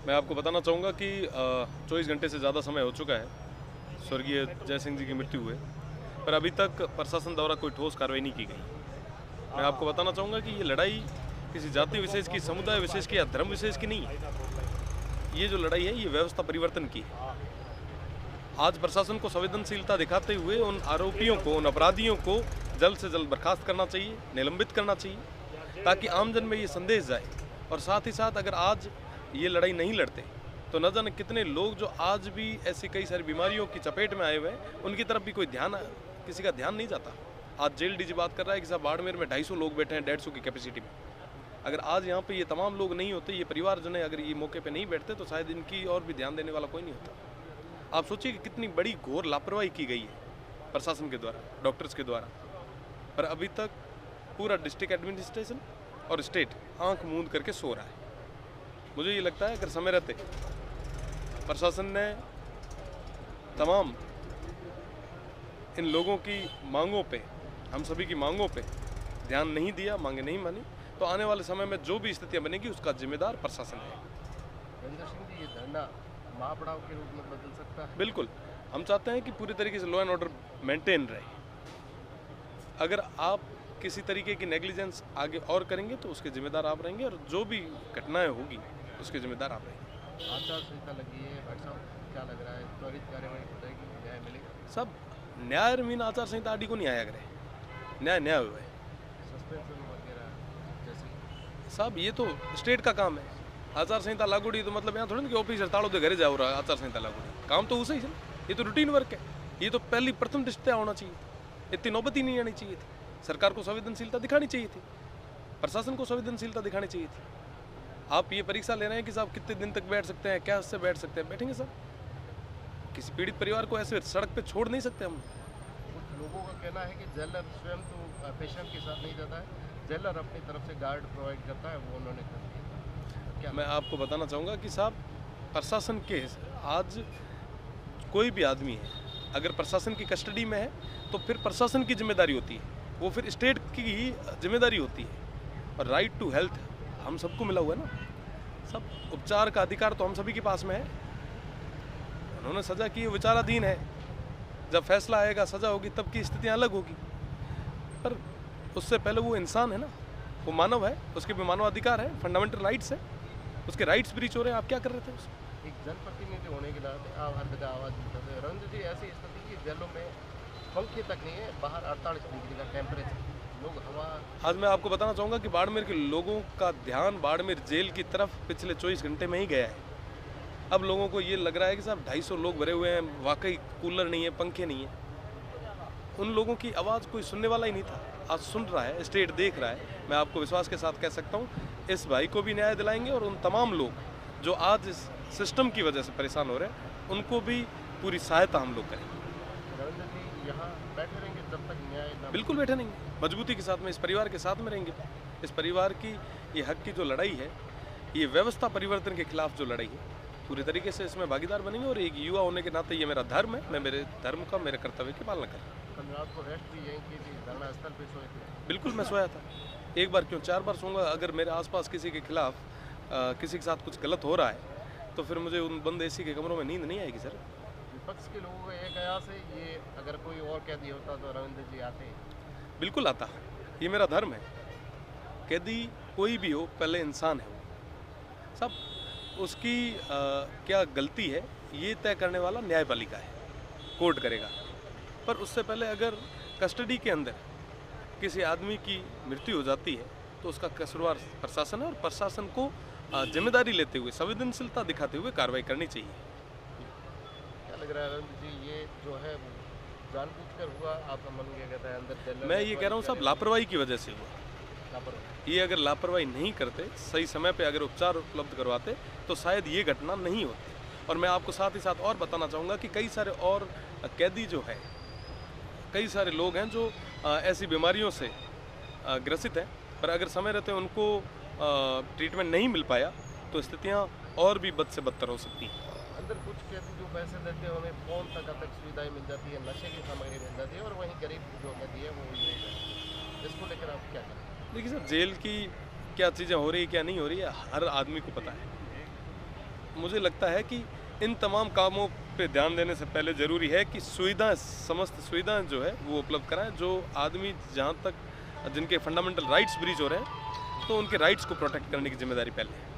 मैं आपको बताना चाहूँगा कि 24 घंटे से ज़्यादा समय हो चुका है स्वर्गीय जय सिंह जी की मृत्यु हुए, पर अभी तक प्रशासन द्वारा कोई ठोस कार्रवाई नहीं की गई। मैं आपको बताना चाहूँगा कि ये लड़ाई किसी जाति विशेष की, समुदाय विशेष की या धर्म विशेष की नहीं है। ये जो लड़ाई है ये व्यवस्था परिवर्तन की है। आज प्रशासन को संवेदनशीलता दिखाते हुए उन आरोपियों को, उन अपराधियों को जल्द से जल्द बर्खास्त करना चाहिए, निलंबित करना चाहिए, ताकि आमजन में ये संदेश जाए। और साथ ही साथ अगर आज ये लड़ाई नहीं लड़ते तो न जाने कितने लोग जो आज भी ऐसी कई सारी बीमारियों की चपेट में आए हुए हैं, उनकी तरफ भी किसी का ध्यान नहीं जाता। आज जेल डीजी बात कर रहा है कि साहब बाड़मेर में 250 लोग बैठे हैं 150 की कैपेसिटी में। अगर आज यहाँ पे ये तमाम लोग नहीं होते, ये परिवारजन अगर ये मौके पे नहीं बैठते तो शायद इनकी और भी ध्यान देने वाला कोई नहीं होता। आप सोचिए कि कितनी बड़ी घोर लापरवाही की गई है प्रशासन के द्वारा, डॉक्टर्स के द्वारा, पर अभी तक पूरा डिस्ट्रिक्ट एडमिनिस्ट्रेशन और स्टेट आंख मूंद करके सो रहा है। मुझे ये लगता है अगर समय रहते प्रशासन ने तमाम इन लोगों की मांगों पे, हम सभी की मांगों पे ध्यान नहीं दिया, मांगे नहीं मानी, तो आने वाले समय में जो भी स्थितियां बनेगी उसका जिम्मेदार प्रशासन है। रविंदर सिंह जी, ये धरना महापड़ाव के रूप में बदल सकता है? बिल्कुल, हम चाहते हैं कि पूरी तरीके से लॉ एंड ऑर्डर मेंटेन रहे। अगर आप किसी तरीके की नेग्लिजेंस आगे और करेंगे तो उसके जिम्मेदार आप रहेंगे, और जो भी घटनाएं होगी उसके जिम्मेदार आप रहेंगे। आचार संहिता लगी है, भाई साहब क्या लग रहा है, त्वरित कार्यवाही हो जाएगी, न्याय मिलेगा? सब न्याय मीन आचार संहिता आदि को नहीं आया करे, न्याय न्याय हुआ है। सस्पेंशन वगैरह जैसे साहब ये तो स्टेट का काम है। आचार संहिता लागू तो मतलब यहाँ थोड़ी ना कि ऑफिस हड़ताल होते घरे जाओ रहा आचार संहिता लागू, काम तो उसे ही चल। ये तो रूटीन वर्क है, ये तो पहली प्रथम दृष्टया होना चाहिए, इतनी नौबत ही नहीं आनी चाहिए थी। सरकार को संवेदनशीलता दिखानी चाहिए थी, प्रशासन को संवेदनशीलता दिखानी चाहिए थी। आप ये परीक्षा ले रहे हैं कि साहब कितने दिन तक बैठ सकते हैं, क्या से बैठ सकते हैं, बैठेंगे सर। किसी पीड़ित परिवार को ऐसे सड़क पे छोड़ नहीं सकते हम। कुछ लोगों का कहना है कि जेलर स्वयं तो पेशेंट के साथ नहीं जाता है, जेलर अपनी तरफ से गार्ड प्रोवाइड करता है, वो उन्होंने कर दिया। क्या मैं आपको बताना चाहूँगा कि साहब प्रशासन के आज कोई भी आदमी है अगर प्रशासन की कस्टडी में है तो फिर प्रशासन की जिम्मेदारी होती है, वो फिर स्टेट की ही जिम्मेदारी होती है। और राइट टू हेल्थ हम सबको मिला हुआ है ना, सब उपचार का अधिकार तो हम सभी के पास में है। उन्होंने सज़ा की, विचाराधीन है, जब फैसला आएगा, सज़ा होगी, तब की स्थितियाँ अलग होगी। पर उससे पहले वो इंसान है ना, वो मानव है, उसके भी मानवाधिकार है, फंडामेंटल राइट्स है, उसके राइट्स ब्रीच हो रहे हैं। आप क्या कर रहे थे उसमें? एक जनप्रतिनिधि होने के नाते आप हर जगह आवाज़ उठाते हैं। रविंद्र जी, ऐसी स्थिति की जेलों में पंखे तक नहीं है, बाहर 48 डिग्री का टेम्परेचर, लोग हवा। आज मैं आपको बताना चाहूँगा कि बाड़मेर के लोगों का ध्यान बाड़मेर जेल की तरफ पिछले 24 घंटे में ही गया है। अब लोगों को ये लग रहा है कि साहब 250 लोग भरे हुए हैं, वाकई कूलर नहीं है, पंखे नहीं है। उन लोगों की आवाज़ कोई सुनने वाला ही नहीं था, आज सुन रहा है, स्टेट देख रहा है। मैं आपको विश्वास के साथ कह सकता हूँ इस भाई को भी न्याय दिलाएंगे, और उन तमाम लोग जो आज इस सिस्टम की वजह से परेशान हो रहे हैं उनको भी पूरी सहायता हम लोग करेंगे। रविंद्र जी, यहाँ बैठे रहेंगे जब तक न्याय ना। बिल्कुल बैठे रहेंगे, मजबूती के साथ में इस परिवार के साथ में रहेंगे। इस परिवार की ये हक की जो लड़ाई है, ये व्यवस्था परिवर्तन के खिलाफ जो लड़ाई है, पूरी तरीके से इसमें भागीदार बनेंगे। और एक युवा होने के नाते ये मेरा धर्म है, मैं मेरे धर्म का, मेरे कर्तव्य की पालना करूँ। कल रात को रेस्ट भी यहीं की थी, धरना स्थल पे सोए थे? बिल्कुल मैं सोया था, एक बार क्यों 4 बार सोऊंगा। अगर मेरे आसपास किसी के खिलाफ किसी के साथ कुछ गलत हो रहा है तो फिर मुझे उन बंद एसी के कमरों में नींद नहीं आएगी सर। विपक्ष के लोगों का ये कयास है, ये अगर कोई और कैदी होता तो रविंद्र जी आते? बिल्कुल आता, ये मेरा धर्म है। कैदी कोई भी हो, पहले इंसान है वो सब, उसकी क्या गलती है ये तय करने वाला न्यायपालिका है, कोर्ट करेगा। पर उससे पहले अगर कस्टडी के अंदर किसी आदमी की मृत्यु हो जाती है तो उसका कसूरवार प्रशासन है, और प्रशासन को जिम्मेदारी लेते हुए, संवेदनशीलता दिखाते हुए कार्रवाई करनी चाहिए। क्या लग रहा है रविंद्र जी, ये जो है जानबूझकर हुआ? आपका मन क्या कहता है अंदर जेल? मैं ये कह रहा हूँ सब लापरवाही की वजह से हुआ। लापरवाही? ये अगर लापरवाही नहीं करते, सही समय पे अगर उपचार उपलब्ध करवाते तो शायद ये घटना नहीं होती। और मैं आपको साथ ही साथ और बताना चाहूँगा कि कई सारे और कैदी जो है, कई सारे लोग हैं जो ऐसी बीमारियों से ग्रसित हैं, पर अगर समय रहते उनको ट्रीटमेंट नहीं मिल पाया तो स्थितियाँ और भी बद से बदतर हो सकती हैं। अंदर कुछ कैदी जो पैसे देते हैं उन्हें फ़ोन तक सुविधाएं मिल जाती है, नशे की सामग्री मिल जाती है, और वहीं गरीब जो कैदी है वो ये है। इसको लेकर आप क्या करें? देखिए सर, जेल की क्या चीज़ें हो रही है, क्या नहीं हो रही है, हर आदमी को पता है। मुझे लगता है कि इन तमाम कामों पे ध्यान देने से पहले ज़रूरी है कि सुविधाएं, समस्त सुविधाएं जो है वो उपलब्ध कराएं। जो आदमी जहाँ तक जिनके फंडामेंटल राइट्स ब्रीच हो रहे हैं, तो उनके राइट्स को प्रोटेक्ट करने की जिम्मेदारी पहले है।